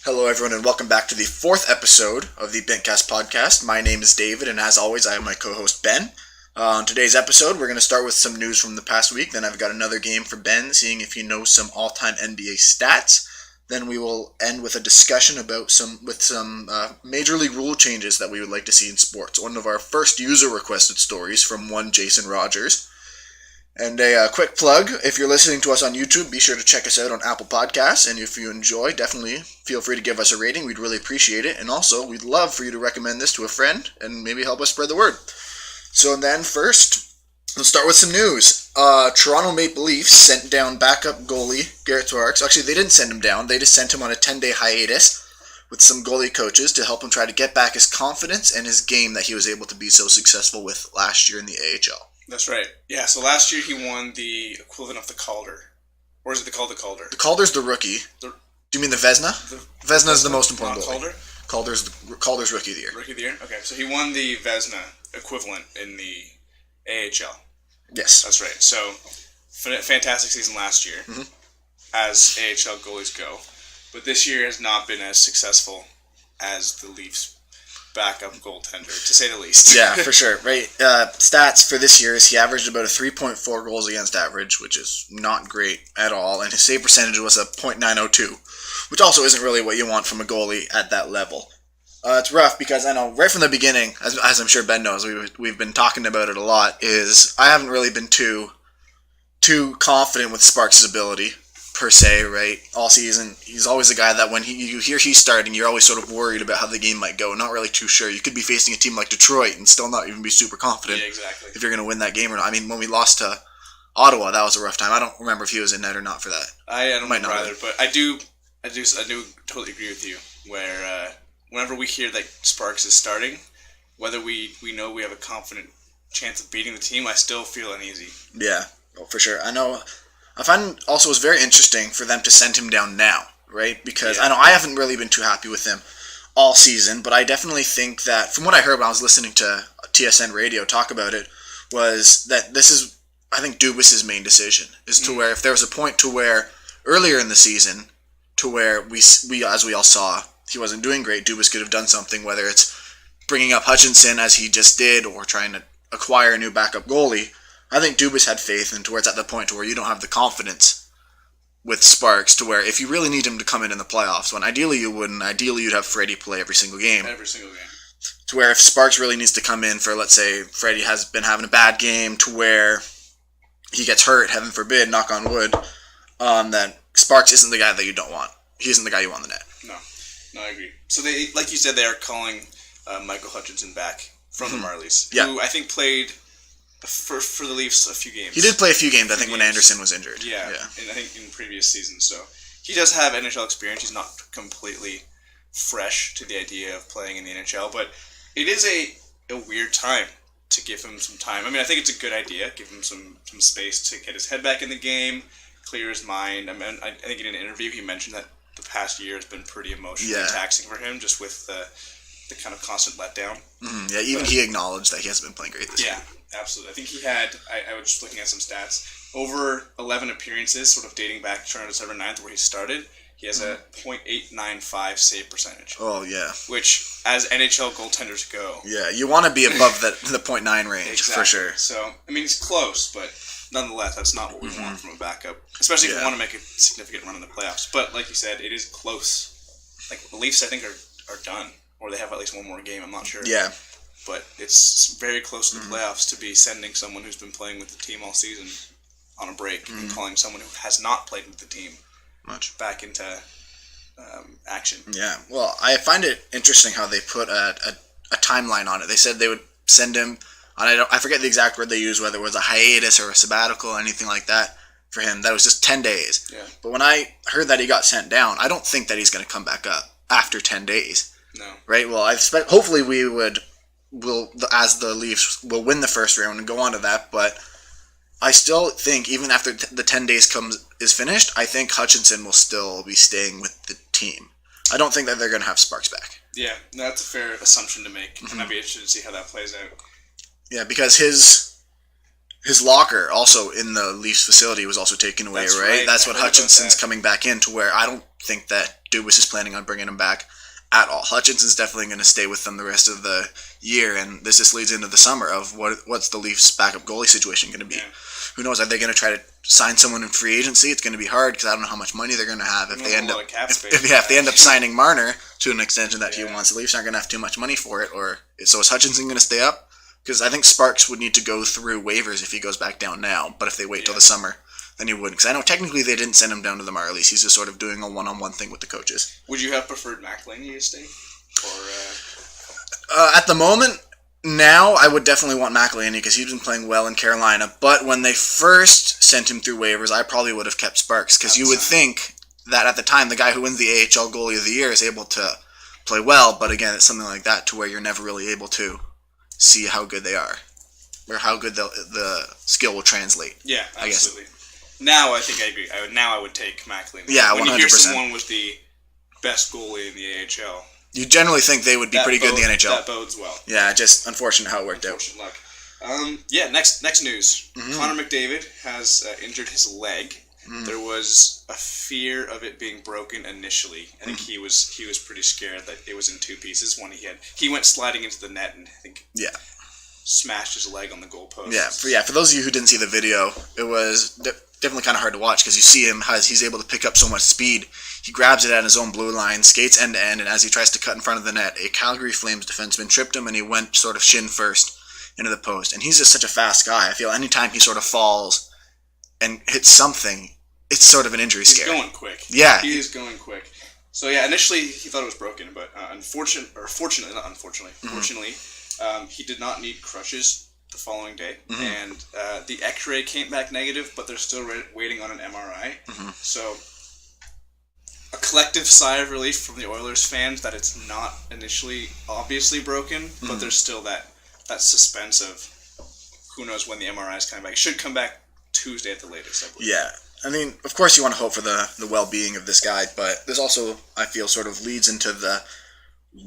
Hello, everyone, and welcome back to the fourth episode of the Binkcast podcast. My name is David, and as always, I have my co-host Ben. On today's episode, we're going to start with some news from the past week. Then I've got another game for Ben, seeing if he knows some all-time NBA stats. Then we will end with a discussion about some major league rule changes that we would like to see in sports. One of our first user-requested stories from one Jason Rogers. And a quick plug, if you're listening to us on YouTube, be sure to check us out on Apple Podcasts, and if you enjoy, definitely feel free to give us a rating. We'd really appreciate it, and also, we'd love for you to recommend this to a friend, and maybe help us spread the word. So then, first, let's start with some news. Toronto Maple Leafs sent down backup goalie Garret. Actually, they didn't send him down, they just sent him on a 10-day hiatus with some goalie coaches to help him try to get back his confidence and his game that he was able to be so successful with last year in the AHL. That's right. Yeah, so last year he won the equivalent of the Calder. Or is it called the Calder? The Calder's the rookie. Do you mean the Vezina? Vezina is the most important goalie. Calder's Rookie of the Year. Rookie of the Year? Okay, so he won the Vezina equivalent in the AHL. Yes. That's right. So, fantastic season last year, as AHL goalies go. But this year has not been as successful as the Leafs' backup goaltender, to say the least. Yeah, for sure. Right. Stats for this year is he averaged about a 3.4 goals against average, which is not great at all, and his save percentage was a .902, which also isn't really what you want from a goalie at that level. It's rough because I know right from the beginning, as I'm sure Ben knows, we've been talking about it a lot, is I haven't really been too confident with Sparks' ability, per se, right? All season, he's always a guy that when you hear he's starting, you're always sort of worried about how the game might go. Not really too sure. You could be facing a team like Detroit and still not even be super confident if you're going to win that game or not. I mean, when we lost to Ottawa, that was a rough time. I don't remember if he was in net or not for that. I don't remember either, but I do totally agree with you. Where whenever we hear that Sparks is starting, whether we know we have a confident chance of beating the team, I still feel uneasy. Yeah, for sure. I find also it's very interesting for them to send him down now, right? Because I know I haven't really been too happy with him all season, but I definitely think that, from what I heard when I was listening to TSN Radio talk about it, was that this is, I think, Dubas' main decision, is to where if there was a point to where, earlier in the season, to where we as we all saw, he wasn't doing great, Dubas could have done something, whether it's bringing up Hutchinson as he just did, or trying to acquire a new backup goalie. I think Dubas had faith in to where it's at the point to where you don't have the confidence with Sparks to where if you really need him to come in the playoffs, when ideally you wouldn't, ideally you'd have Freddie play every single game. To where if Sparks really needs to come in for, let's say, Freddie has been having a bad game to where he gets hurt, heaven forbid, knock on wood, then Sparks isn't the guy that you don't want. He isn't the guy you want in the net. No, I agree. So they, like you said, they are calling Michael Hutchinson back from the Marlies, who I think played for the Leafs a few games. He did play a few games, I think, when Anderson was injured. Yeah. And I think in previous seasons. So he does have NHL experience. He's not completely fresh to the idea of playing in the NHL, but it is a weird time to give him some time. I mean, I think it's a good idea. Give him some space to get his head back in the game, clear his mind. I mean, I think in an interview he mentioned that the past year has been pretty emotionally taxing for him, just with the kind of constant letdown. Yeah, even he acknowledged that he hasn't been playing great this year. Yeah, absolutely. I think he had, I was just looking at some stats, over 11 appearances, sort of dating back to December 9th, where he started. He has a .895 save percentage. Oh, yeah. Which, as NHL goaltenders go... Yeah, you want to be above the .9 range, for sure. So, I mean, he's close, but nonetheless, that's not what we want from a backup. Especially if we want to make a significant run in the playoffs. But, like you said, it is close. Like, the Leafs, I think, are done. Or they have at least one more game, I'm not sure. Yeah. But it's very close to the playoffs to be sending someone who's been playing with the team all season on a break and calling someone who has not played with the team back into action. Yeah. Well, I find it interesting how they put a timeline on it. They said they would send him on, I forget the exact word they used, whether it was a hiatus or a sabbatical or anything like that for him. That was just 10 days. Yeah. But when I heard that he got sent down, I don't think that he's going to come back up after 10 days. No. Right? Well, I expect hopefully as the Leafs will win the first round and go on to that, but I still think even after the 10 days is finished, I think Hutchinson will still be staying with the team. I don't think that they're going to have Sparks back. Yeah, that's a fair assumption to make, and I'd be interested to see how that plays out. Yeah, because his his locker also in the Leafs facility was also taken away, right? That's what Hutchinson's coming back in, to where I don't think that Dubas is planning on bringing him back at all. Hutchinson's definitely going to stay with them the rest of the year, and this just leads into the summer of what's the Leafs' backup goalie situation going to be. Yeah. Who knows? Are they going to try to sign someone in free agency? It's going to be hard because I don't know how much money they're going to have if they end up if they end up signing Marner to an extension that he wants. The Leafs aren't going to have too much money for it. So is Hutchinson going to stay up? Because I think Sparks would need to go through waivers if he goes back down now. But if they wait till the summer, then he wouldn't. Because I know technically they didn't send him down to the Marlies. He's just sort of doing a one-on-one thing with the coaches. Would you have preferred McElhinney to stay? At the moment, now I would definitely want McElhinney because he's been playing well in Carolina. But when they first sent him through waivers, I probably would have kept Sparks because you would think that at the time the guy who wins the AHL Goalie of the Year is able to play well. But again, it's something like that to where you're never really able to see how good they are or how good the skill will translate. Yeah, absolutely. Now I think I agree. I would take McElhinney. Yeah, 100%. When you hear someone was the best goalie in the AHL, you generally think they would be pretty good in the NHL. That bodes well. Yeah, just unfortunate how it worked out. Luck. Next news. Mm-hmm. Connor McDavid has injured his leg. Mm-hmm. There was a fear of it being broken initially. I think he was pretty scared that it was in two pieces. One he went sliding into the net and I think smashed his leg on the goalpost. For those of you who didn't see the video, it was definitely kind of hard to watch because you see him as he's able to pick up so much speed. He grabs it at his own blue line, skates end to end, and as he tries to cut in front of the net, a Calgary Flames defenseman tripped him and he went sort of shin first into the post. And he's just such a fast guy. I feel anytime he sort of falls and hits something, it's sort of an injury scare. He's going quick. Yeah. He is going quick. So initially he thought it was broken, but fortunately, he did not need crutches the following day. Mm-hmm. And the X-ray came back negative, but they're still waiting on an MRI. Mm-hmm. So a collective sigh of relief from the Oilers fans that it's not initially obviously broken, but there's still that suspense of who knows when the MRI is coming back. It should come back Tuesday at the latest, I believe. Yeah. I mean, of course you want to hope for the well-being of this guy, but this also, I feel, sort of leads into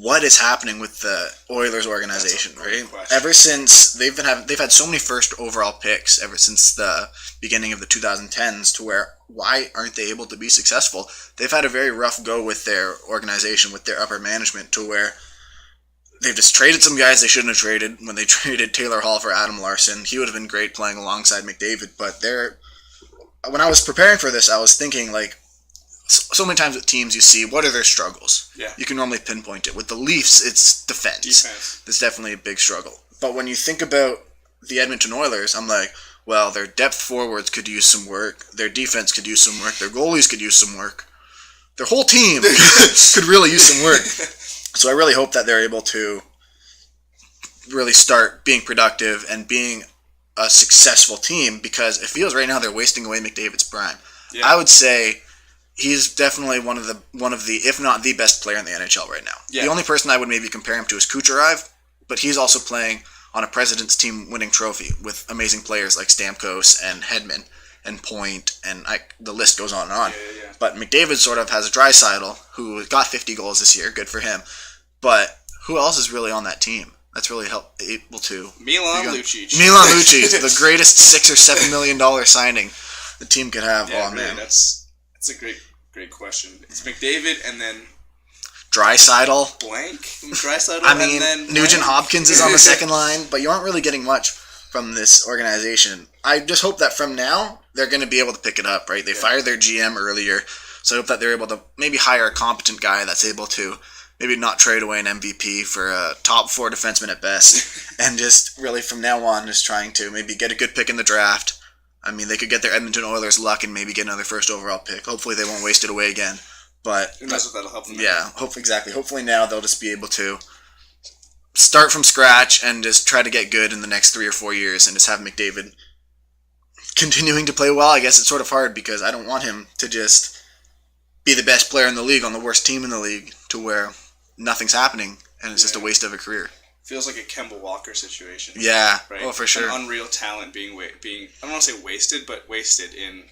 what is happening with the Oilers organization, right? Question. Ever since they've had so many first overall picks ever since the beginning of the 2010s, to where why aren't they able to be successful? They've had a very rough go with their organization, with their upper management, to where they've just traded some guys they shouldn't have traded. When they traded Taylor Hall for Adam Larson, he would have been great playing alongside McDavid, but when I was preparing for this, I was thinking, like, so many times with teams you see, what are their struggles? Yeah. You can normally pinpoint it. With the Leafs, it's defense. That's definitely a big struggle. But when you think about the Edmonton Oilers, I'm like, well, their depth forwards could use some work. Their defense could use some work. Their goalies could use some work. Their whole team could really use some work. So I really hope that they're able to really start being productive and being a successful team, because it feels right now they're wasting away McDavid's prime. Yeah. I would say he's definitely one of the, if not the best player in the NHL right now. Yeah. The only person I would maybe compare him to is Kucherov, but he's also playing on a President's team winning trophy with amazing players like Stamkos and Hedman and Point, and the list goes on and on. Yeah. But McDavid sort of has a Draisaitl who got 50 goals this year, good for him. But who else is really on that team that's really able to? Milan Lucic, the greatest $6 or $7 million signing the team could have. Yeah, really, that's a great question. It's McDavid and then Draisaitl. Draisaitl. I mean, and then Nugent Hopkins is on the second line, but you aren't really getting much from this organization. I just hope that from now they're going to be able to pick it up. Right? They fired their GM earlier, so I hope that they're able to maybe hire a competent guy that's able to maybe not trade away an MVP for a top 4 defenseman at best, and just really from now on just trying to maybe get a good pick in the draft. I mean, they could get their Edmonton Oilers luck and maybe get another first overall pick. Hopefully they won't waste it away again. But who knows if that'll help them. Yeah, exactly. Hopefully now they'll just be able to start from scratch and just try to get good in the next 3 or 4 years and just have McDavid continuing to play well. I guess it's sort of hard because I don't want him to just be the best player in the league on the worst team in the league to where nothing's happening and it's just a waste of a career. Feels like a Kemba Walker situation. Yeah, right? Oh, for sure. An unreal talent being I don't want to say wasted, but wasted in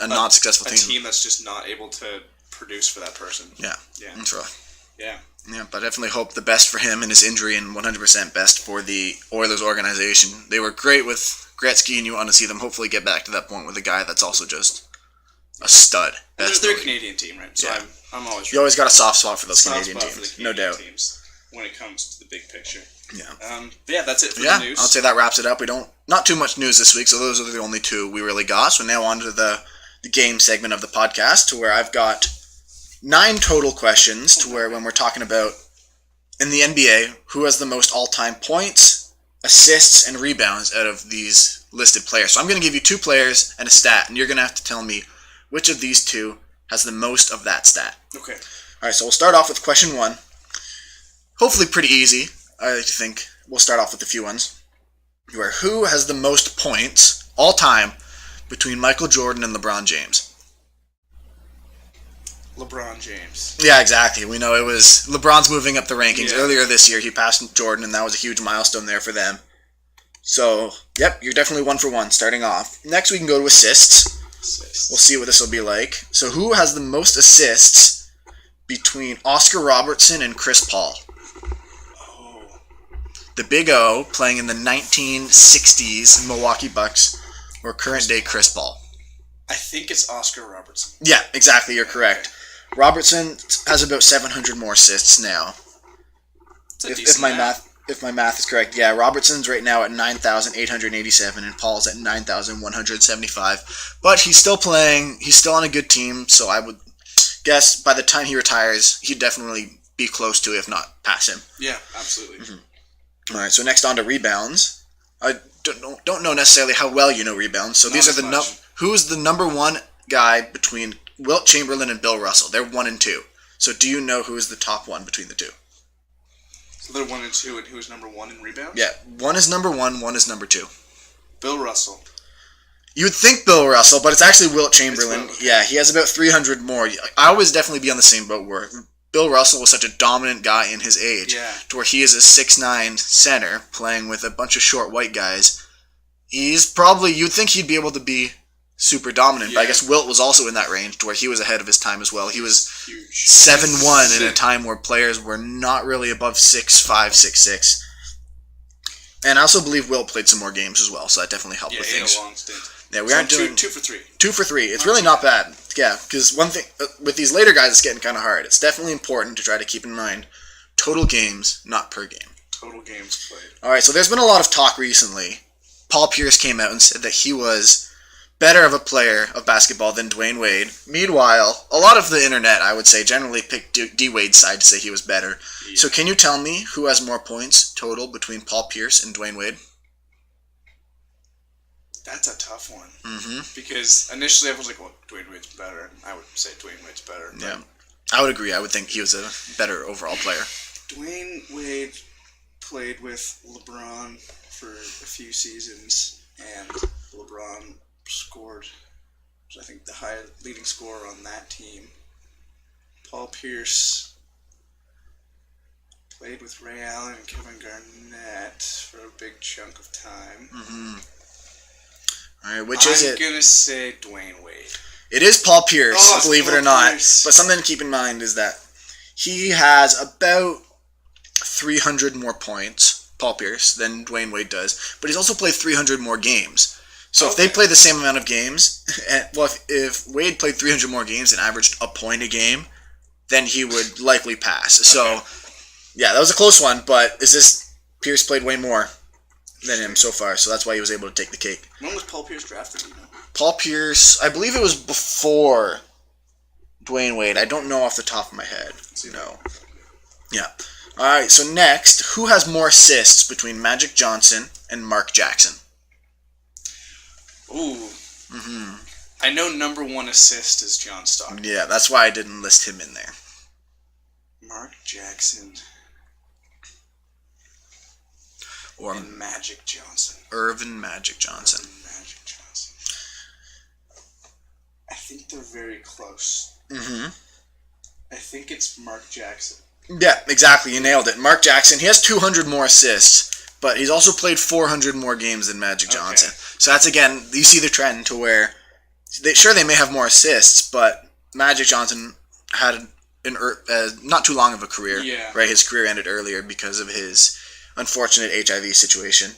a non-successful team. A team that's just not able to produce for that person. Yeah. That's rough. Yeah. Yeah, but I definitely hope the best for him and his injury, and 100% best for the Oilers organization. They were great with Gretzky, and you want to see them hopefully get back to that point with a guy that's also just a stud. They're a Canadian team, right? So I'm always. You always got a soft spot for those Canadian teams, no doubt. Teams when it comes to the big picture. Yeah. That's it for the news. I'd say that wraps it up. Not too much news this week, so those are the only two we really got. So now on to the game segment of the podcast, to where I've got 9 total questions, to where when we're talking about in the NBA, who has the most all-time points, assists, and rebounds out of these listed players. So I'm going to give you 2 players and a stat, and you're going to have to tell me which of these 2 has the most of that stat. Okay. All right, so we'll start off with question 1. Hopefully pretty easy. I think we'll start off with a few ones. Who has the most points all time between Michael Jordan and LeBron James? LeBron James. Yeah, exactly. We know it was LeBron's moving up the rankings. Earlier this year, he passed Jordan, and that was a huge milestone there for them. So, yep, you're definitely 1 for 1 starting off. Next, we can go to assists. We'll see what this will be like. So, who has the most assists between Oscar Robertson and Chris Paul? The Big O playing in the 1960s Milwaukee Bucks, or current-day Chris Paul? I think it's Oscar Robertson. Yeah, exactly. You're correct. Robertson has about 700 more assists now. If my math is correct, yeah. Robertson's right now at 9,887, and Paul's at 9,175. But he's still playing. He's still on a good team, so I would guess by the time he retires, he'd definitely be close to, if not pass him. Yeah, absolutely. Mm-hmm. All right, so next on to rebounds. I don't know necessarily how well you know rebounds. So these are who's the number 1 guy between Wilt Chamberlain and Bill Russell? They're 1 and 2. So do you know who is the top one between the 2? So they're 1 and 2, and who's number 1 in rebounds? Yeah, 1 is number 1, 1 is number 2. Bill Russell. You would think Bill Russell, but it's actually Wilt Chamberlain. Yeah, he has about 300 more. I would definitely be on the same boat where Bill Russell was such a dominant guy in his age, to where he is a 6'9" center playing with a bunch of short white guys. You'd think he'd be able to be super dominant, but I guess Wilt was also in that range, to where he was ahead of his time as well. He was huge. 7'1" in a time where players were not really above 6'5", 6'6". And I also believe Wilt played some more games as well, so that definitely helped with things. Yeah, a long stint. Yeah, we aren't doing 2 for 3. 2 for 3. It's really not bad. Yeah, because one thing with these later guys, it's getting kind of hard. It's definitely important to try to keep in mind total games, not per game. Total games played. All right, so there's been a lot of talk recently. Paul Pierce came out and said that he was better of a player of basketball than Dwayne Wade. Meanwhile, a lot of the internet, I would say, generally picked D. Wade's side to say he was better. Yeah. So can you tell me who has more points total between Paul Pierce and Dwayne Wade? That's a tough one. Mm-hmm. Because initially I was like, well, Dwayne Wade's better. I would say Dwayne Wade's better. Yeah. I would agree. I would think he was a better overall player. Dwayne Wade played with LeBron for a few seasons, and LeBron scored, I think, the leading scorer on that team. Paul Pierce played with Ray Allen and Kevin Garnett for a big chunk of time. Mm-hmm. All right, which is it? I'm going to say Dwayne Wade. It is Paul Pierce, believe it or not. Pierce. But something to keep in mind is that he has about 300 more points, Paul Pierce, than Dwayne Wade does. But he's also played 300 more games. So if they play the same amount of games, if Wade played 300 more games and averaged a point a game, then he would likely pass. So, yeah, that was a close one, but Pierce played way more than him so far, so that's why he was able to take the cake. When was Paul Pierce drafted, do you know? Paul Pierce, I believe it was before Dwayne Wade. I don't know off the top of my head. No. Yeah. All right, so next, who has more assists between Magic Johnson and Mark Jackson? Ooh. Mm-hmm. I know number 1 assist is John Stockton. Yeah, that's why I didn't list him in there. Mark Jackson. Or and Magic Johnson. Irvin Magic Johnson. Magic Johnson. I think they're very close. Mm-hmm. I think it's Mark Jackson. Yeah, exactly. You nailed it. Mark Jackson, he has 200 more assists, but he's also played 400 more games than Magic Johnson. Okay. So that's, again, you see the trend to where, they may have more assists, but Magic Johnson had not too long of a career. Yeah. Right, his career ended earlier because of his unfortunate HIV situation.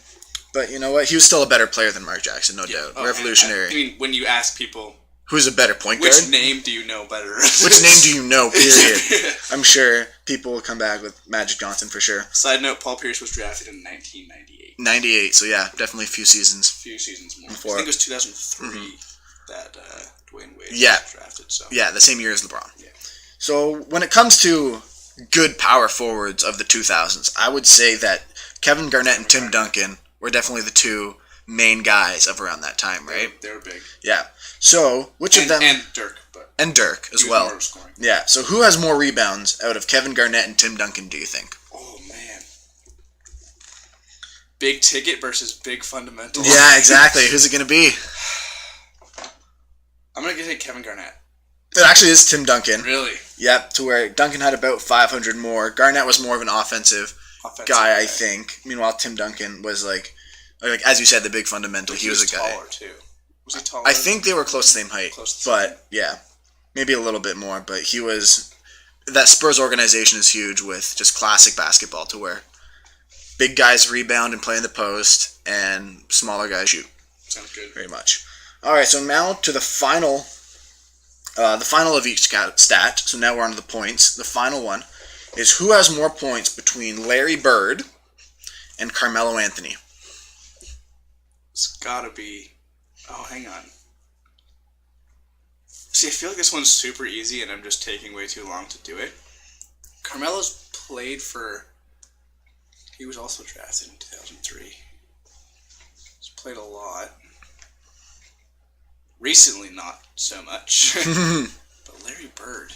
But you know what? He was still a better player than Mark Jackson, no doubt. Revolutionary. I mean, when you ask people, who's a better point guard? Which name do you know better? Which name do you know, period? I'm sure people will come back with Magic Johnson for sure. Side note, Paul Pierce was drafted in 1998. 98, so yeah, definitely a few seasons. More. Before. I think it was 2003 that Dwayne Wade was drafted. So. Yeah, the same year as LeBron. Yeah. So when it comes to good power forwards of the 2000s, I would say that Kevin Garnett and Tim Duncan were definitely the two main guys of around that time, right? They were big. Yeah. So, which of them... And Dirk. And Dirk as well. Yeah. So who has more rebounds out of Kevin Garnett and Tim Duncan, do you think? Oh, man. Big ticket versus big fundamental. Yeah, exactly. Who's it going to be? I'm going to say Kevin Garnett. It actually is Tim Duncan. Really? Yep, to where Duncan had about 500 more. Garnett was more of an offensive guy, I think. Meanwhile, Tim Duncan was like as you said, the big fundamental. He was a guy. Taller too. Was he taller? I think they were close to the same height, but yeah, maybe a little bit more. But he was. That Spurs organization is huge with just classic basketball, to where big guys rebound and play in the post, and smaller guys shoot. Sounds good. Very much. All right, so now to the final. The final of each stat. So now we're on to the points. The final one is who has more points between Larry Bird and Carmelo Anthony. It's gotta be. Oh, hang on. See, I feel like this one's super easy, and I'm just taking way too long to do it. Carmelo's played for. He was also drafted in 2003. He's played a lot. Recently, not so much. But Larry Bird.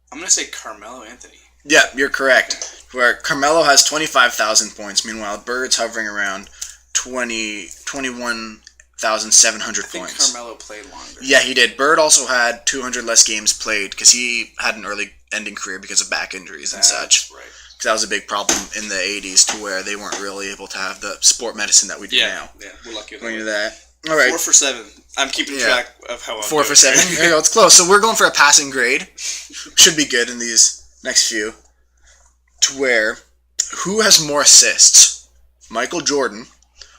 I'm going to say Carmelo Anthony. Yeah, you're correct. Where Carmelo has 25,000 points. Meanwhile, Bird's hovering around 21,700 points. I think Carmelo played longer. Yeah, he did. Bird also had 200 less games played because he had an early ending career because of back injuries and such. Right. Because that was a big problem in the 80s, to where they weren't really able to have the sport medicine that we do now. Yeah, we're lucky Going to that. All right. 4 for 7. I'm keeping track of how I'm 4 for 7. There you go. It's close. So we're going for a passing grade. Should be good in these next few. To where, who has more assists? Michael Jordan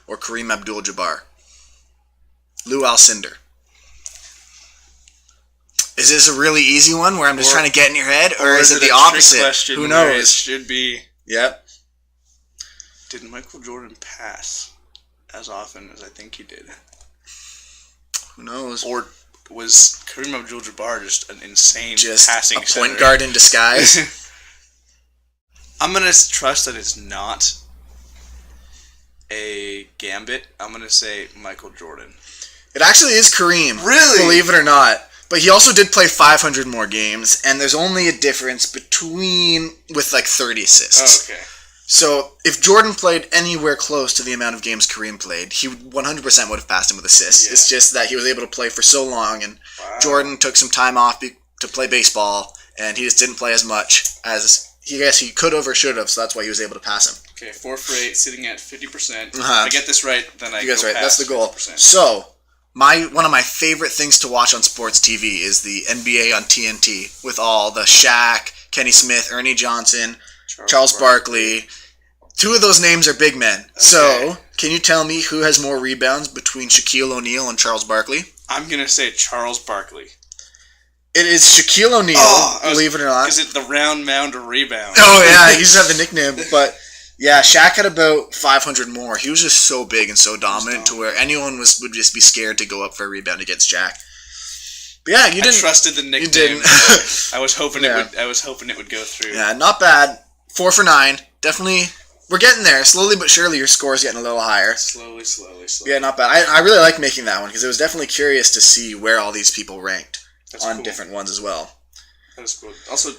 or Kareem Abdul-Jabbar? Lou Alcindor. Is this a really easy one where I'm just trying to get in your head? Or is it the opposite? Who knows? It should be. Yep. Did Michael Jordan pass as often as I think he did? Who knows? Or was Kareem Abdul-Jabbar just an insane passing center? A point guard in disguise? I'm going to trust that it's not a gambit. I'm going to say Michael Jordan. It actually is Kareem. Really? Believe it or not. But he also did play 500 more games, and there's only a difference with like 30 assists. Oh, okay. So if Jordan played anywhere close to the amount of games Kareem played, he 100% would have passed him with assists. Yeah. It's just that he was able to play for so long, and Jordan took some time off to play baseball, and he just didn't play as much as he could have or should have, so that's why he was able to pass him. Okay, 4 for 8, sitting at 50%. If I get this right, then I go past 50%. That's the goal. 50%. So, one of my favorite things to watch on sports TV is the NBA on TNT, with all the Shaq, Kenny Smith, Ernie Johnson, Charles Barkley. 2 of those names are big men. Okay. So, can you tell me who has more rebounds between Shaquille O'Neal and Charles Barkley? I'm going to say Charles Barkley. It is Shaquille O'Neal, believe it or not. Is it the round mound of rebound? Oh, yeah, he used to have the nickname. But, yeah, Shaq had about 500 more. He was just so big and so dominant to where anyone would just be scared to go up for a rebound against Shaq. But, yeah, you didn't. I trusted the nickname. You didn't. I was hoping it would go through. Yeah, not bad. 4 for 9. Definitely. We're getting there. Slowly but surely, your score's getting a little higher. Slowly. Yeah, not bad. I really like making that one because it was definitely curious to see where all these people ranked on different ones as well. That's cool. Also,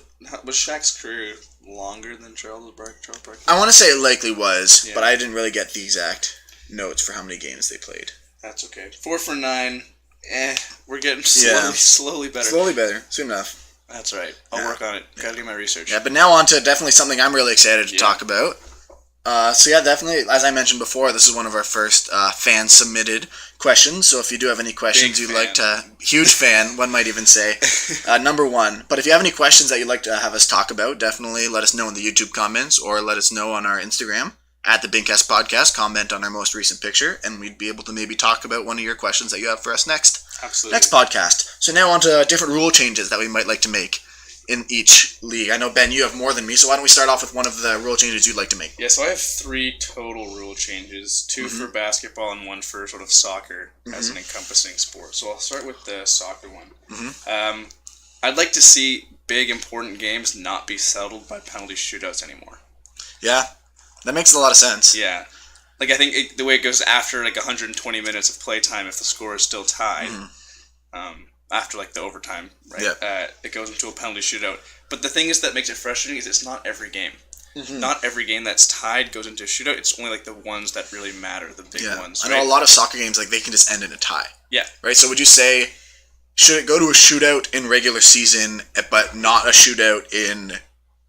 was Shaq's career longer than Charles Barkley? I want to say it likely was, but I didn't really get the exact notes for how many games they played. That's okay. 4 for 9. We're getting slowly better. Slowly better. Soon enough. That's right. I'll work on it. Gotta do my research. Yeah, but now on to definitely something I'm really excited to talk about. Definitely, as I mentioned before, this is one of our first fan-submitted questions, so if you do have any questions huge fan, one might even say, number 1. But if you have any questions that you'd like to have us talk about, definitely let us know in the YouTube comments, or let us know on our Instagram, at the Binkcast podcast, comment on our most recent picture, and we'd be able to maybe talk about one of your questions that you have for us next podcast. So now on to different rule changes that we might like to make in each league. I know, Ben, you have more than me, so why don't we start off with one of the rule changes you'd like to make? Yeah, so I have 3 total rule changes, 2 for basketball and 1 for sort of soccer as an encompassing sport. So I'll start with the soccer one. I'd like to see big, important games not be settled by penalty shootouts anymore. Yeah, that makes a lot of sense. Yeah. Like, I think the way it goes after, 120 minutes of playtime, if the score is still tied, after, the overtime, right? Yeah. It goes into a penalty shootout. But the thing is that makes it frustrating is it's not every game. Not every game that's tied goes into a shootout. It's only, the ones that really matter, the big ones, right? I know a lot of soccer games, they can just end in a tie. Yeah. Right? So would you say, should it go to a shootout in regular season, but not a shootout in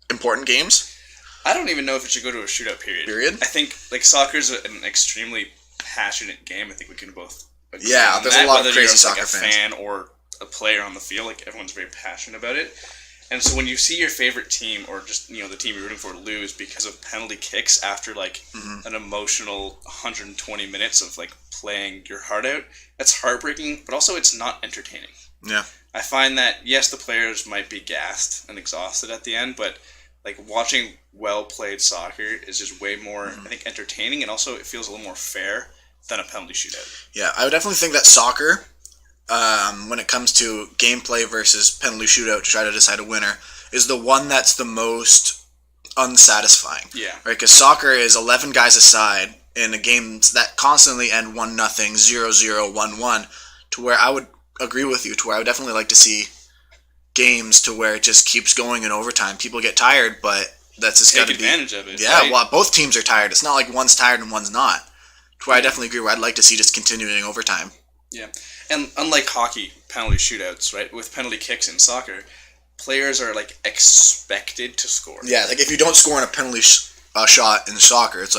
important games? I don't even know if it should go to a shootout period. I think, soccer is an extremely passionate game. I think we can both agree on there's that, a lot of whether crazy you're soccer a fans. fan or a player on the field. Everyone's very passionate about it. And so when you see your favorite team or just, the team you're rooting for lose because of penalty kicks after, an emotional 120 minutes of, playing your heart out, that's heartbreaking, but also it's not entertaining. Yeah. I find that, yes, the players might be gassed and exhausted at the end, but watching well-played soccer is just way more, I think, entertaining, and also it feels a little more fair than a penalty shootout. Yeah, I would definitely think that soccer, when it comes to gameplay versus penalty shootout to try to decide a winner, is the one that's the most unsatisfying. Yeah. Right, because soccer is 11 guys aside in a games that constantly end 1-0, 0-0, 1-1, to where I would agree with you, to where I would definitely like to see games to where it just keeps going in overtime. People get tired, but that's just got to be... Take advantage of it. Yeah, right? well, both teams are tired. It's not like one's tired and one's not. To where I definitely agree where I'd like to see just continuing overtime. Yeah, and unlike hockey penalty shootouts, right, with penalty kicks in soccer, players are, expected to score. Yeah, if you don't score on a penalty shot in soccer, it's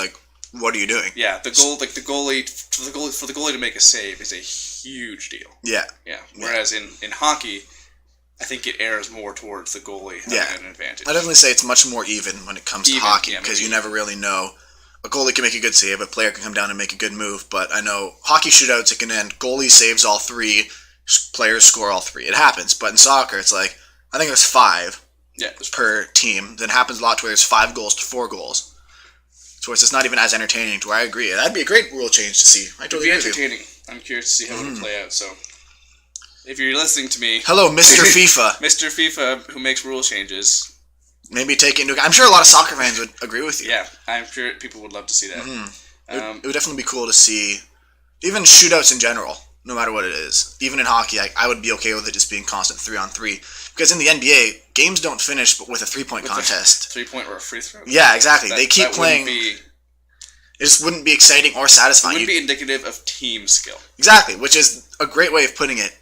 what are you doing? Yeah, the goal, for the goalie to make a save is a huge deal. Yeah. Yeah, whereas in hockey, I think it errs more towards the goalie having an advantage. I definitely say it's much more even when it comes to hockey, because you never really know. A goalie can make a good save, a player can come down and make a good move, but I know hockey shootouts, it can end, goalie saves all 3, players score all 3. It happens, but in soccer, it's I think there's 5 per team. Then it happens a lot to where there's 5 goals to 4 goals. So it's just not even as entertaining, to where I agree. That'd be a great rule change to see. I totally agree. It'd be entertaining. I'm curious to see how it'll play out, so... If you're listening to me... Hello, Mr. FIFA. Mr. FIFA, who makes rule changes. Maybe take it into account. I'm sure a lot of soccer fans would agree with you. Yeah, I'm sure people would love to see that. It would definitely be cool to see, even shootouts in general, no matter what it is. Even in hockey, I would be okay with it just being constant 3-on-3. Because in the NBA, games don't finish but with a 3-point contest. 3-point or a free throw? Yeah, exactly. They keep playing... It just wouldn't be exciting or satisfying. It wouldn't be indicative of team skill. Exactly, which is a great way of putting it.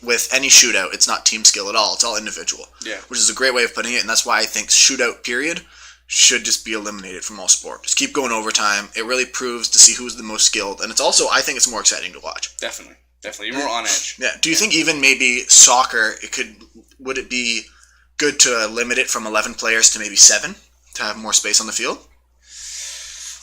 With any shootout, it's not team skill at all. It's all individual. Yeah. Which is a great way of putting it, and that's why I think shootout period should just be eliminated from all sport. Just keep going overtime. It really proves to see who's the most skilled, and it's also, I think it's more exciting to watch. Definitely. You're more on edge. Yeah. Do you think even maybe soccer, would it be good to limit it from 11 players to maybe 7 to have more space on the field?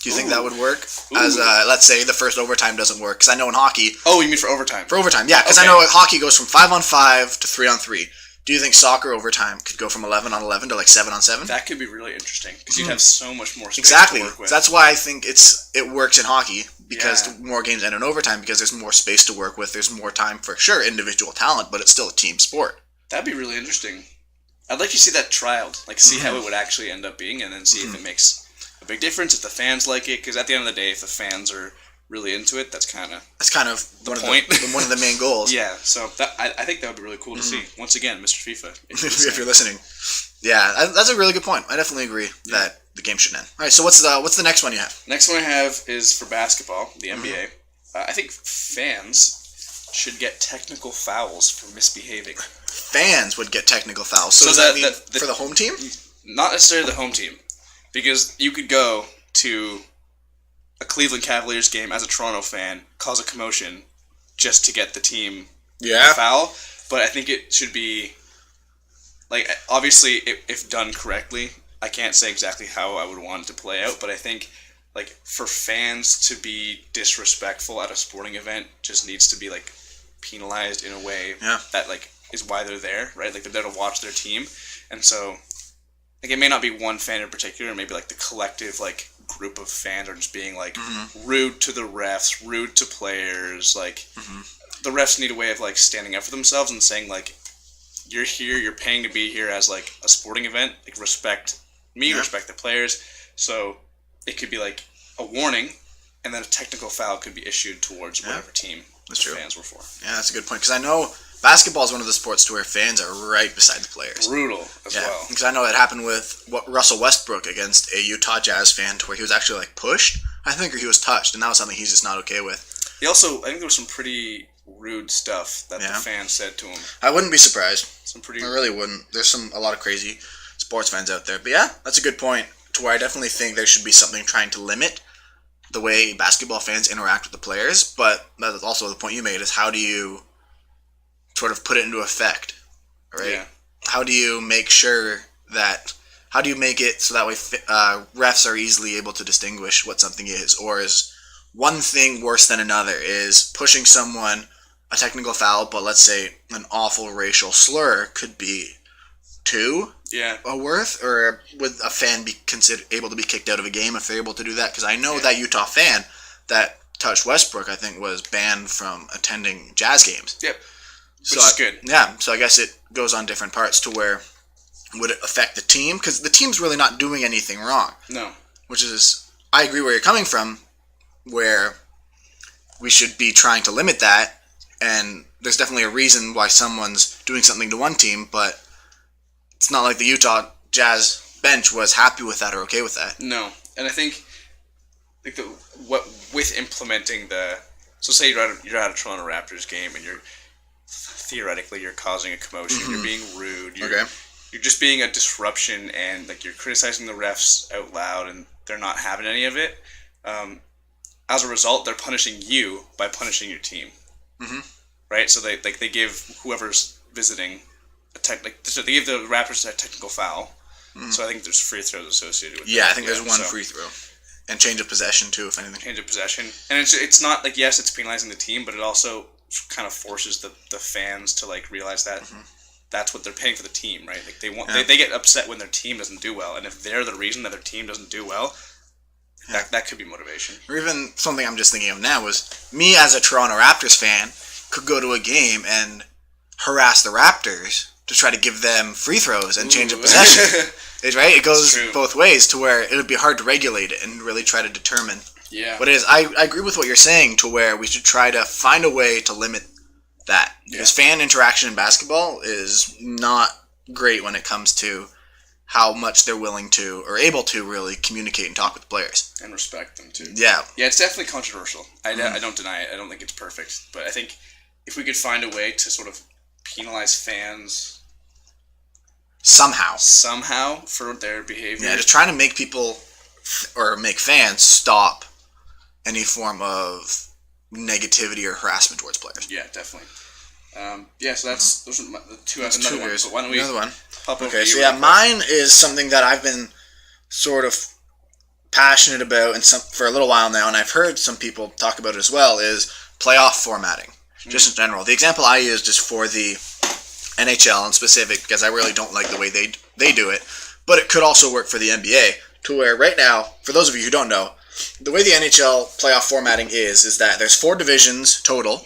Do you think that would work? As let's say the first overtime doesn't work, because I know in hockey. Oh, you mean for overtime? For overtime, yeah, because I know hockey goes from 5-on-5 to 3-on-3. Do you think soccer overtime could go from 11-on-11 to 7-on-7? That could be really interesting because you'd have so much more space exactly. to work with. That's why I think it works in hockey, because more games end in overtime, because there's more space to work with. There's more time for individual talent, but it's still a team sport. That'd be really interesting. I'd like to see that trialed, see how it would actually end up being, and then see if it makes a big difference, if the fans like it, because at the end of the day, if the fans are really into it, that's kind of one of the main goals. Yeah, so I think that would be really cool to see. Once again, Mr. FIFA, if you're listening. Yeah, that's a really good point. I definitely agree that the game should end. All right, so what's the next one you have? Next one I have is for basketball, the NBA. I think fans should get technical fouls for misbehaving. Fans would get technical fouls. So does that mean for the home team? Not necessarily the home team. Because you could go to a Cleveland Cavaliers game as a Toronto fan, cause a commotion, just to get the team a foul. But I think it should be, obviously, if done correctly, I can't say exactly how I would want it to play out, but I think like for fans to be disrespectful at a sporting event just needs to be like penalized in a way that like is why they're there, right? Like they're there to watch their team, and so like it may not be one fan in particular, maybe like the collective like group of fans are just being like rude to the refs, rude to players. Like the refs need a way of like standing up for themselves and saying like, you're here, you're paying to be here as like a sporting event, like respect me, respect the players. So it could be like a warning, and then a technical foul could be issued towards whatever team the fans were for. Yeah, that's a good point, because I know basketball is one of the sports to where fans are right beside the players. Brutal as well. Because I know it happened with Russell Westbrook against a Utah Jazz fan, to where he was actually like pushed, I think, or he was touched, and that was something he's just not okay with. He also, I think there was some pretty rude stuff that the fans said to him. I wouldn't be surprised. I really wouldn't. There's a lot of crazy sports fans out there. But yeah, that's a good point, to where I definitely think there should be something trying to limit the way basketball fans interact with the players. But that's also the point you made, is how do you sort of put it into effect, right? Yeah. How do you make it so that way refs are easily able to distinguish what something is, or is one thing worse than another? Is pushing someone a technical foul, but let's say an awful racial slur could be 2 a worth, or would a fan be considered able to be kicked out of a game if they're able to do that? Because I know that Utah fan that touched Westbrook, I think, was banned from attending Jazz games. Yep. Which is good. Yeah, so I guess it goes on different parts, to where would it affect the team? Because the team's really not doing anything wrong. No. Which is, I agree where you're coming from, where we should be trying to limit that, and there's definitely a reason why someone's doing something to one team, but it's not like the Utah Jazz bench was happy with that or okay with that. No, and I think like with implementing so say you're at a Toronto Raptors game, and theoretically you're causing a commotion, you're being rude, you're just being a disruption, and like you're criticizing the refs out loud, and they're not having any of it. As a result, they're punishing you by punishing your team. Right? So they give whoever's visiting so they give the Raptors a technical foul. So I think there's free throws associated with that. Yeah, I think there's one free throw. And change of possession too, if anything. Change of possession. And it's not like, yes, it's penalizing the team, but it also kind of forces the fans to like realize that that's what they're paying for the team, right? Like they get upset when their team doesn't do well, and if they're the reason that their team doesn't do well, that could be motivation. Or even something I'm just thinking of now was me as a Toronto Raptors fan could go to a game and harass the Raptors to try to give them free throws and change of possession. Right? It goes both ways, to where it would be hard to regulate it and really try to determine what it is. I agree with what you're saying, to where we should try to find a way to limit that. Because fan interaction in basketball is not great when it comes to how much they're willing to, or able to, really communicate and talk with the players. And respect them, too. Yeah. Yeah, it's definitely controversial. I don't deny it. I don't think it's perfect. But I think if we could find a way to sort of penalize fans somehow for their behavior. Yeah, just trying to make people, or make fans, stop any form of negativity or harassment towards players. Yeah, definitely. So those are the two. I have another one. So why don't we another one? Pop over okay, so yeah, mine is something that I've been sort of passionate about for a little while now, and I've heard some people talk about it as well, is playoff formatting, just in general. The example I used is for the NHL in specific, because I really don't like the way they do it, but it could also work for the NBA, to where right now, for those of you who don't know, the way the NHL playoff formatting is that there's 4 divisions total,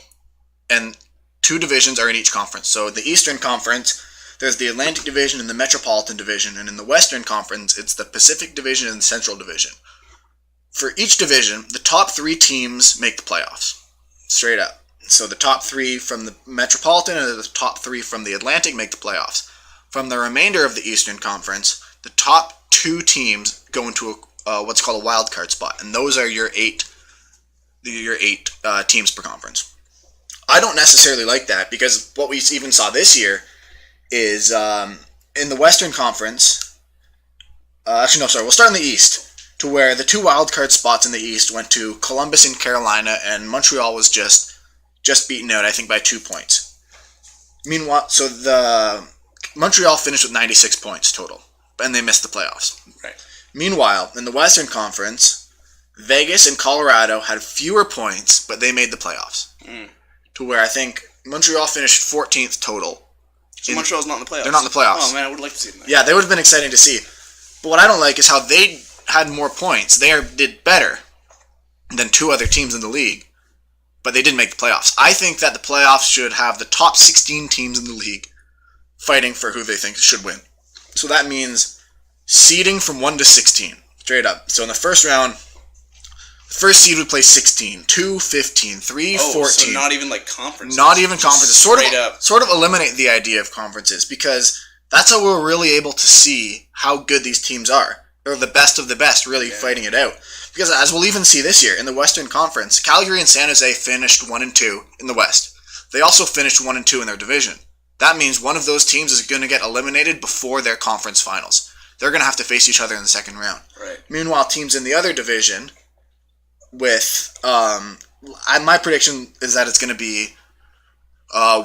and 2 divisions are in each conference. So the Eastern Conference, there's the Atlantic Division and the Metropolitan Division, and in the Western Conference, it's the Pacific Division and the Central Division. For each division, the top 3 teams make the playoffs, straight up. So the top 3 from the Metropolitan and the top 3 from the Atlantic make the playoffs. From the remainder of the Eastern Conference, the top 2 teams go into what's called a wild card spot, and those are your 8 teams per conference. I don't necessarily like that, because what we even saw this year is in the Western Conference. We'll start in the East, to where the 2 wild card spots in the East went to Columbus and Carolina, and Montreal was just beaten out, I think, by 2 points. Meanwhile, so the Montreal finished with 96 points total, and they missed the playoffs. Right. Meanwhile, in the Western Conference, Vegas and Colorado had fewer points, but they made the playoffs. To where I think Montreal finished 14th total. So Montreal's not in the playoffs? They're not in the playoffs. Oh, man, I would like to see them there. Yeah, they would have been exciting to see. But what I don't like is how they had more points. They did better than 2 other teams in the league, but they didn't make the playoffs. I think that the playoffs should have the top 16 teams in the league fighting for who they think should win. So that means seeding from 1 to 16, straight up. So in the first round, the first seed would play 16, 2, 15, 3, 14. So not even like conferences. Not even conferences. Sort of eliminate the idea of conferences, because that's how we're really able to see how good these teams are. They're the best of the best, really fighting it out. Because as we'll even see this year, in the Western Conference, Calgary and San Jose finished 1 and 2 in the West. They also finished 1 and 2 in their division. That means one of those teams is going to get eliminated before their conference finals. They're going to have to face each other in the second round. Right. Meanwhile, teams in the other division, with my prediction is that it's going to be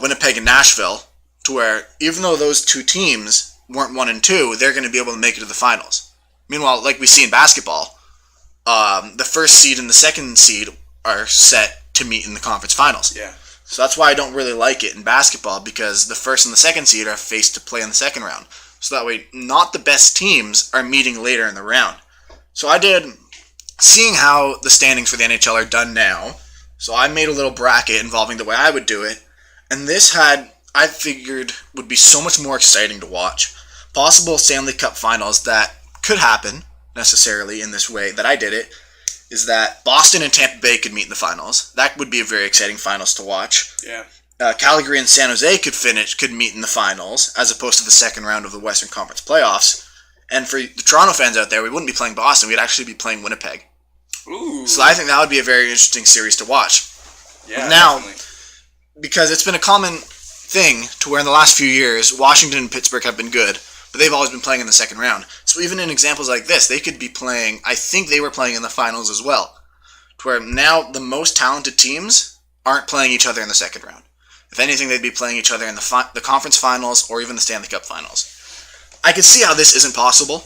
Winnipeg and Nashville, to where even though those 2 teams weren't 1 and 2, they're going to be able to make it to the finals. Meanwhile, like we see in basketball, the first seed and the second seed are set to meet in the conference finals. Yeah. So that's why I don't really like it in basketball, because the first and the second seed are faced to play in the second round. So that way, not the best teams are meeting later in the round. So seeing how the standings for the NHL are done now, so I made a little bracket involving the way I would do it, and this I figured would be so much more exciting to watch. Possible Stanley Cup finals that could happen necessarily in this way that I did it is that Boston and Tampa Bay could meet in the finals. That would be a very exciting finals to watch. Yeah. Calgary and San Jose could meet in the finals as opposed to the second round of the Western Conference playoffs. And for the Toronto fans out there, we wouldn't be playing Boston. We'd actually be playing Winnipeg. Ooh. So I think that would be a very interesting series to watch. Yeah, now, definitely. Because it's been a common thing to where in the last few years, Washington and Pittsburgh have been good, but they've always been playing in the second round. So even in examples like this, they could be playing, I think they were playing in the finals as well. To where now the most talented teams aren't playing each other in the second round. If anything, they'd be playing each other in the conference finals or even the Stanley Cup finals. I can see how this isn't possible.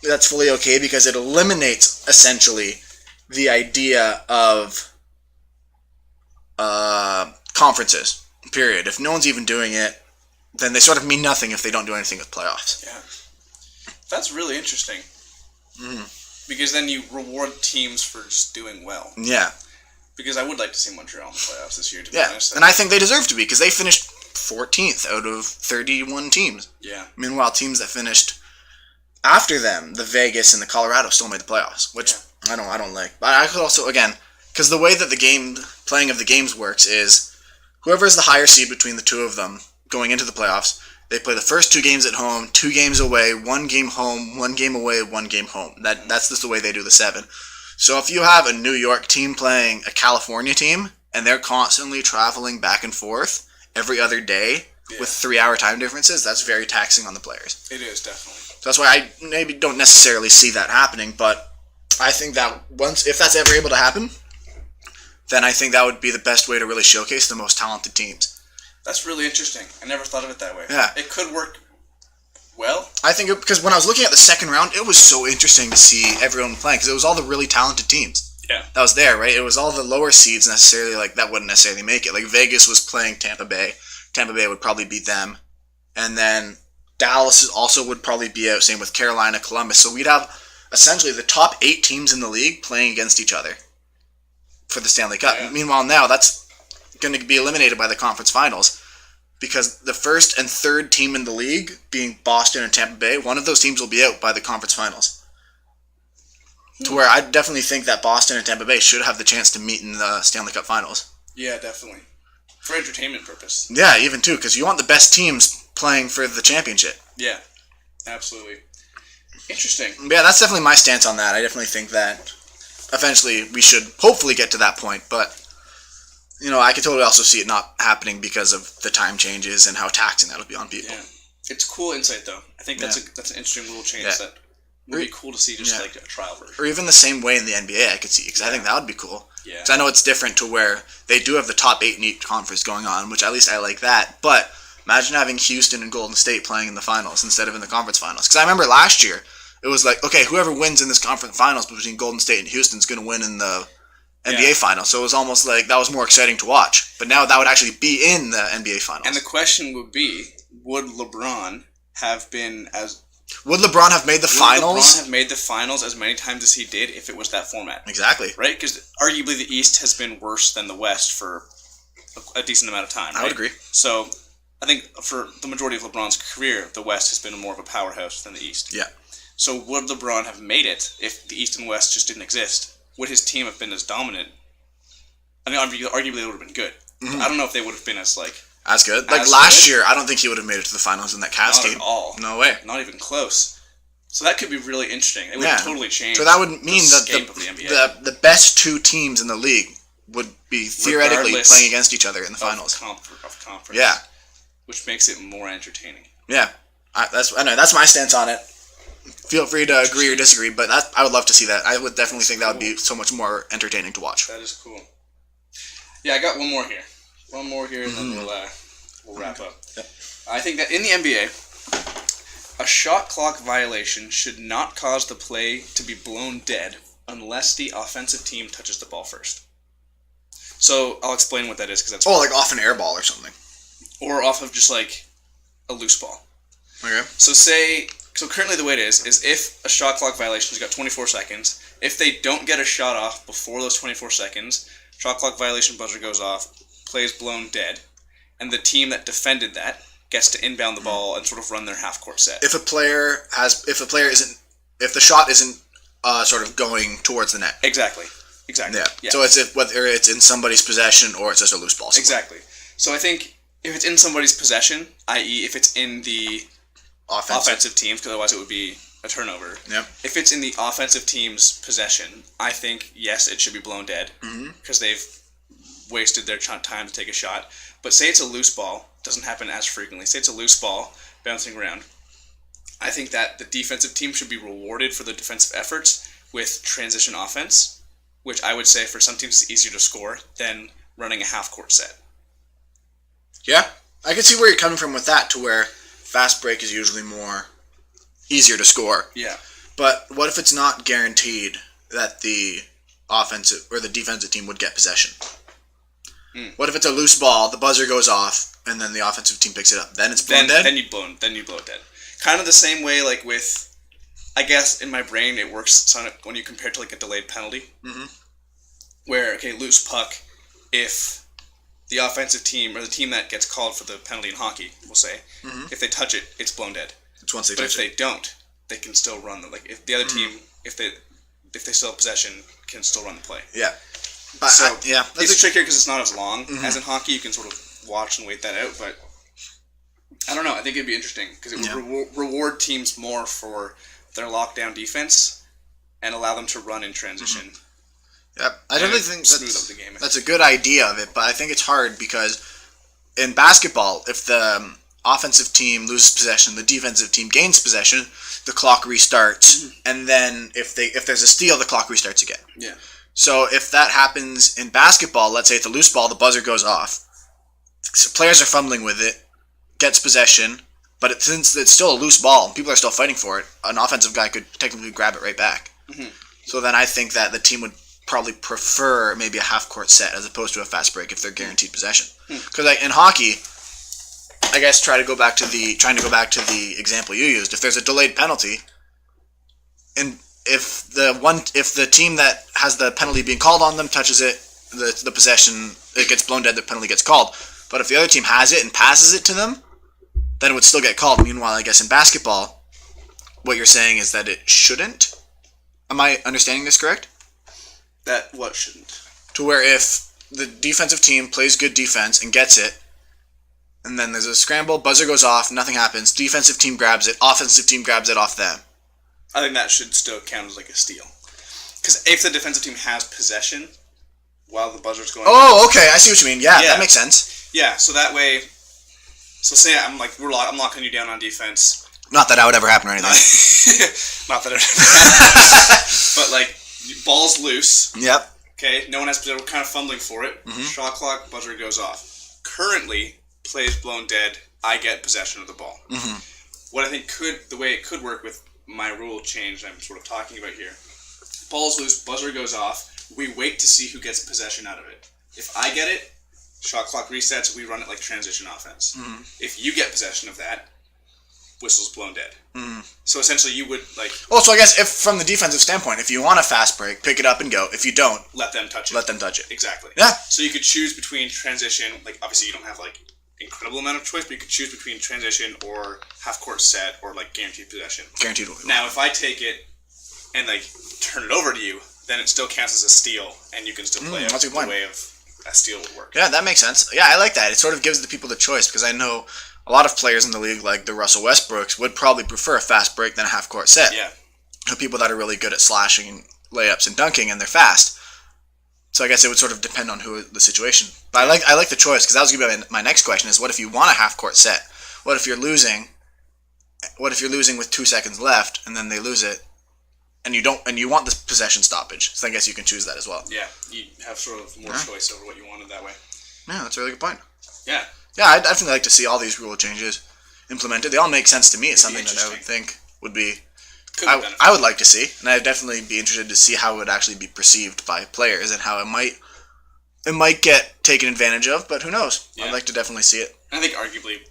That's fully okay because it eliminates, essentially, the idea of conferences, period. If no one's even doing it, then they sort of mean nothing if they don't do anything with playoffs. Yeah. That's really interesting. Because then you reward teams for just doing well. Yeah. Because I would like to see Montreal in the playoffs this year, to be honest. And I think they deserve to be, because they finished 14th out of 31 teams. Yeah. Meanwhile, teams that finished after them, the Vegas and the Colorado, still made the playoffs, which I don't like. But I could also, again, because the way that the playing of the games works is whoever is the higher seed between the two of them going into the playoffs, they play the first 2 games at home, 2 games away, 1 game home, 1 game away, 1 game home. That's just the way they do the 7. So if you have a New York team playing a California team, and they're constantly traveling back and forth every other day with 3-hour time differences, that's very taxing on the players. It is, definitely. So that's why I maybe don't necessarily see that happening, but I think that if that's ever able to happen, then I think that would be the best way to really showcase the most talented teams. That's really interesting. I never thought of it that way. Yeah. It could work well. I think because when I was looking at the second round, it was so interesting to see everyone playing, because it was all the really talented teams. Yeah. That was there, right? It was all the lower seeds necessarily, like, that wouldn't necessarily make it. Like, Vegas was playing Tampa Bay. Tampa Bay would probably beat them. And then Dallas also would probably be out, same with Carolina, Columbus. So we'd have essentially the top 8 teams in the league playing against each other for the Stanley Cup. Yeah. Meanwhile, now that's going to be eliminated by the conference finals, because the first and third team in the league, being Boston and Tampa Bay, one of those teams will be out by the conference finals. To where I definitely think that Boston and Tampa Bay should have the chance to meet in the Stanley Cup finals. Yeah, definitely. For entertainment purpose. Yeah, even too, because you want the best teams playing for the championship. Yeah, absolutely. Interesting. Yeah, that's definitely my stance on that. I definitely think that eventually we should hopefully get to that point, but I could totally also see it not happening because of the time changes and how taxing that'll be on people. Yeah. It's cool insight, though. I think that's an interesting little change that would be cool to see, just like a trial version. Or even the same way in the NBA, I could see, because I think that would be cool. Yeah. Because I know it's different to where they do have the top 8 in each conference going on, which at least I like that. But imagine having Houston and Golden State playing in the finals instead of in the conference finals. Because I remember last year, it was like, okay, whoever wins in this conference finals between Golden State and Houston is going to win in the NBA finals. So it was almost like that was more exciting to watch. But now that would actually be in the NBA finals. And the question would be, would LeBron have been as... Would LeBron have made the finals? Would LeBron have made the finals as many times as he did if it was that format? Exactly. Right? Because arguably the East has been worse than the West for a decent amount of time. Right? I would agree. So I think for the majority of LeBron's career, the West has been more of a powerhouse than the East. Yeah. So would LeBron have made it if the East and West just didn't exist? Would his team have been as dominant? I mean, arguably it would have been good. Mm-hmm. I don't know if they would have been as good. Like last year, I don't think he would have made it to the finals in that Cavs team. Not at all. No way. Not even close. So that could be really interesting. It would totally change. So that would mean that the best two teams in the league would be theoretically playing against each other in the finals. Of conference. Yeah. Which makes it more entertaining. Yeah. I know that's my stance on it. Feel free to agree or disagree, but I would love to see that. I would definitely think that would be so much more entertaining to watch. That is cool. Yeah, I got one more here. And then we'll wrap up. Yep. I think that in the NBA, a shot clock violation should not cause the play to be blown dead unless the offensive team touches the ball first. So I'll explain what that is because that's like off an air ball or something, or off of just like a loose ball. Okay. So currently the way it is if a shot clock violation's got 24 seconds, if they don't get a shot off before those 24 seconds, shot clock violation buzzer goes off, play is blown dead, and the team that defended that gets to inbound the ball and sort of run their half court set. If the shot isn't sort of going towards the net. Exactly. Yeah. So it's whether it's in somebody's possession or it's just a loose ball. Somewhere. Exactly. So I think if it's in somebody's possession, i.e. if it's in the offensive team, because otherwise it would be a turnover. Yep. If it's in the offensive team's possession, I think, yes, it should be blown dead because they've wasted their time to take a shot. But say it's a loose ball, doesn't happen as frequently. Say it's a loose ball bouncing around. I think that the defensive team should be rewarded for their defensive efforts with transition offense, which I would say for some teams is easier to score than running a half-court set. Yeah, I can see where you're coming from with that, to where fast break is usually easier to score. Yeah. But what if it's not guaranteed that the offensive or the defensive team would get possession? What if it's a loose ball, the buzzer goes off, and then the offensive team picks it up? Then it's blown dead? Then you blow it dead. Kind of the same way like with, I guess in my brain it works when you compare it to like a delayed penalty. Mm-hmm. Where, loose puck, if the offensive team, or the team that gets called for the penalty in hockey, we'll say, if they touch it, it's blown dead. It's once they touch it. But if they don't, they can still run them. Like if the other team, if they still have possession, can still run the play. Yeah. It's trickier because it's not as long as in hockey. You can sort of watch and wait that out, but I don't know. I think it'd be interesting because it would reward teams more for their lockdown defense and allow them to run in transition. Yep, I definitely think that's a good idea of it, but I think it's hard because in basketball, if the offensive team loses possession, the defensive team gains possession, the clock restarts, and then if there's a steal, the clock restarts again. Yeah. So if that happens in basketball, let's say it's a loose ball, the buzzer goes off. So players are fumbling with it, gets possession, but since it's still a loose ball, people are still fighting for it, an offensive guy could technically grab it right back. Mm-hmm. So then I think that the team would probably prefer maybe a half-court set as opposed to a fast break if they're guaranteed possession. Because in hockey, I guess trying to go back to the example you used, if there's a delayed penalty, and if the team that has the penalty being called on them touches it, the possession, it gets blown dead, the penalty gets called. But if the other team has it and passes it to them, then it would still get called. Meanwhile, I guess in basketball, what you're saying is that it shouldn't? Am I understanding this correct? That what shouldn't? To where if the defensive team plays good defense and gets it, and then there's a scramble, buzzer goes off, nothing happens, defensive team grabs it, offensive team grabs it off them. I think that should still count as like a steal. Because if the defensive team has possession while the buzzer's going off, okay, I see what you mean. Yeah, that makes sense. Yeah, so that way, say I'm locking you down on defense. Not that that would ever happen or anything. Not that it ever happens. But like, ball's loose. Yep. Okay, no one has possession. We're kind of fumbling for it. Mm-hmm. Shot clock, buzzer goes off. Currently, plays blown dead. I get possession of the ball. Mm-hmm. What I think the way it could work with my rule change I'm sort of talking about here. Ball's loose, buzzer goes off. We wait to see who gets possession out of it. If I get it, shot clock resets. We run it like transition offense. Mm-hmm. If you get possession of that, whistle's blown dead. Mm-hmm. So essentially, you would like. Well, so I guess if from the defensive standpoint, if you want a fast break, pick it up and go. If you don't, let them touch it. Let them touch it. Exactly. Yeah. So you could choose between transition. Like obviously, you don't have like incredible amount of choice, but you could choose between transition or half court set or like guaranteed possession. Guaranteed. Now, if I take it and like turn it over to you, then it still counts as a steal, and you can still play that's a good point. The way of a steal would work. Yeah, that makes sense. Yeah, I like that. It sort of gives the people the choice, because I know a lot of players in the league, like the Russell Westbrooks, would probably prefer a fast break than a half court set. Yeah. The people that are really good at slashing and layups and dunking, and they're fast. So I guess it would sort of depend on who the situation. But I like the choice, because that was going to be my next question: is what if you want a half court set? What if you're losing? What if you're losing with 2 seconds left, and then they lose it? And you want the possession stoppage, so I guess you can choose that as well. Yeah, you have sort of more choice over what you wanted that way. Yeah, that's a really good point. Yeah. Yeah, I'd definitely like to see all these rule changes implemented. They all make sense to me. It's something that I would think would be... I would like to see, and I'd definitely be interested to see how it would actually be perceived by players and how it might get taken advantage of, but who knows? Yeah. I'd like to definitely see it. I think arguably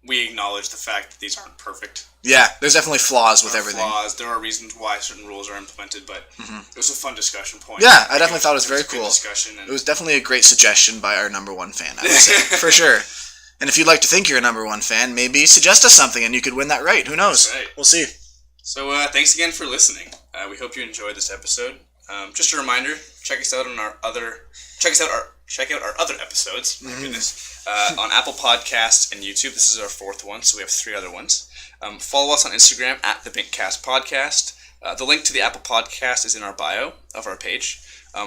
we acknowledge the fact that these aren't perfect. Yeah, there's definitely flaws with everything. There are reasons why certain rules are implemented, but it was a fun discussion point. Yeah, I definitely thought it was very cool. It was definitely a great suggestion by our number one fan, I would say, for sure. And if you'd like to think you're a number one fan, maybe suggest us something and you could win that right. Who knows? That's right. We'll see. So thanks again for listening. We hope you enjoyed this episode. Just a reminder, check us out on our other episodes. My goodness. On Apple Podcasts and YouTube. This is our 4th one, so we have 3 other ones. Follow us on Instagram at the Binkcast Podcast. The link to the Apple Podcast is in our bio of our page.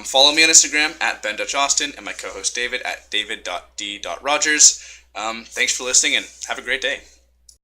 Follow me on Instagram at Ben.Austin and my co-host David at david.d.rogers. Thanks for listening and have a great day.